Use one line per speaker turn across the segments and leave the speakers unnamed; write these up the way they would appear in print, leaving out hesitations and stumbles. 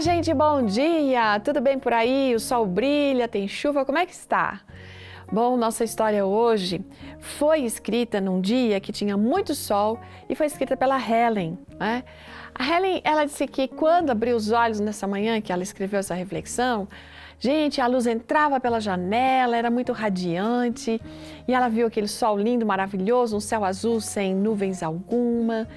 Olá, gente, bom dia! Tudo bem por aí? O sol brilha, tem chuva, como é que está? Bom, nossa história hoje foi escrita num dia que tinha muito sol e foi escrita pela Helen, né? A Helen, ela disse que quando abriu os olhos nessa manhã que ela escreveu essa reflexão, gente, a luz entrava pela janela, era muito radiante e ela viu aquele sol lindo, maravilhoso, um céu azul sem nuvens alguma.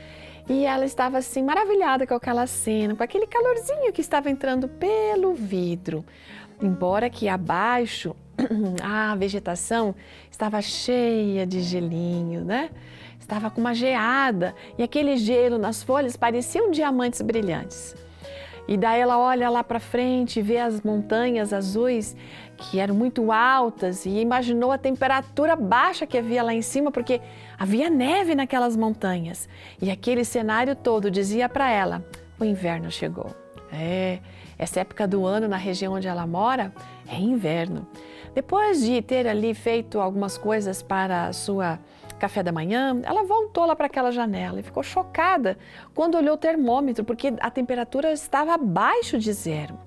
E ela estava assim maravilhada com aquela cena, com aquele calorzinho que estava entrando pelo vidro. Embora que abaixo a vegetação estava cheia de gelinho, né? Estava com uma geada e aquele gelo nas folhas pareciam diamantes brilhantes. E daí ela olha lá para frente e vê as montanhas azuis que eram muito altas e imaginou a temperatura baixa que havia lá em cima, porque havia neve naquelas montanhas. E aquele cenário todo dizia para ela, o inverno chegou. Essa época do ano na região onde ela mora é inverno. Depois de ter ali feito algumas coisas para a sua café da manhã, ela voltou lá para aquela janela e ficou chocada quando olhou o termômetro, porque a temperatura estava abaixo de zero.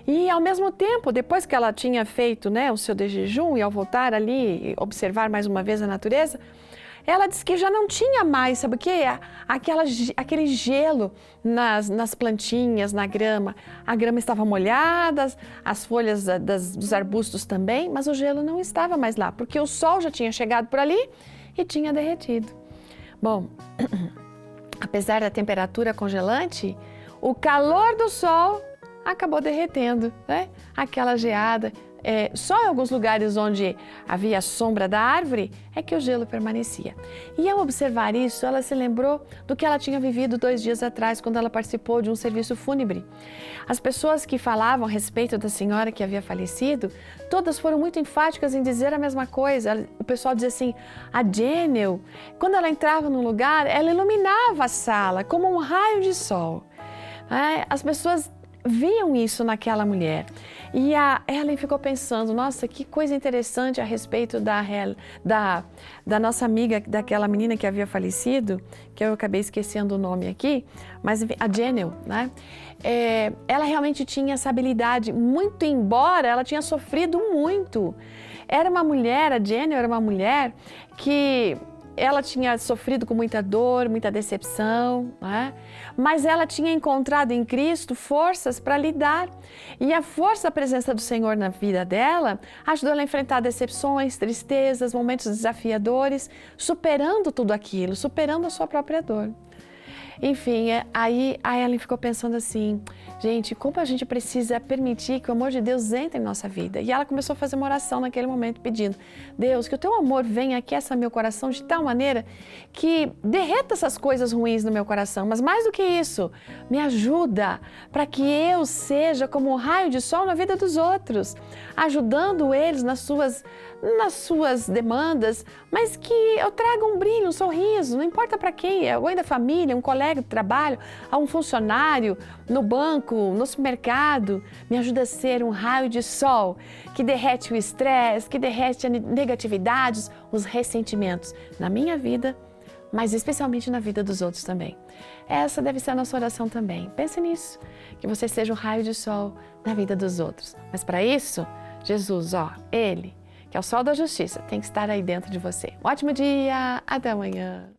E ao mesmo tempo, depois que ela tinha feito, né, o seu de jejum e ao voltar ali observar mais uma vez a natureza, ela disse que já não tinha mais, sabe o quê? Aquele gelo nas plantinhas, na grama. A grama estava molhada, as folhas dos arbustos também, mas o gelo não estava mais lá, porque o sol já tinha chegado por ali e tinha derretido. Bom, apesar da temperatura congelante, o calor do sol acabou derretendo, né? Aquela geada. Só em alguns lugares onde havia a sombra da árvore é que o gelo permanecia. E ao observar isso, ela se lembrou do que ela tinha vivido 2 dias atrás, quando ela participou de um serviço fúnebre. As pessoas que falavam a respeito da senhora que havia falecido, todas foram muito enfáticas em dizer a mesma coisa. O pessoal dizia assim, a Janel, quando ela entrava num lugar, ela iluminava a sala como um raio de sol. As pessoas viam isso naquela mulher. E a Helen ficou pensando, nossa, que coisa interessante a respeito da nossa amiga, daquela menina que havia falecido, que eu acabei esquecendo o nome aqui, mas a Janel, né? Ela realmente tinha essa habilidade, muito embora ela tinha sofrido muito. Era uma mulher, a Janel era uma mulher que ela tinha sofrido com muita dor, muita decepção, né? Mas ela tinha encontrado em Cristo forças para lidar. E a força da presença do Senhor na vida dela ajudou ela a enfrentar decepções, tristezas, momentos desafiadores, superando tudo aquilo, superando a sua própria dor. Enfim, aí a Ellen ficou pensando assim, gente, como a gente precisa permitir que o amor de Deus entre em nossa vida? E ela começou a fazer uma oração naquele momento, pedindo, Deus, que o teu amor venha aqueça meu coração de tal maneira que derreta essas coisas ruins no meu coração, mas mais do que isso, me ajuda para que eu seja como um raio de sol na vida dos outros, ajudando eles nas suas demandas, mas que eu traga um brilho, um sorriso, não importa para quem, alguém da família, um colega de trabalho, a um funcionário, no banco, no supermercado, me ajuda a ser um raio de sol que derrete o estresse, que derrete a negatividade, os ressentimentos na minha vida, mas especialmente na vida dos outros também. Essa deve ser a nossa oração também. Pense nisso, que você seja um raio de sol na vida dos outros. Mas para isso, Jesus, Ele, que é o sol da justiça, tem que estar aí dentro de você. Um ótimo dia, até amanhã.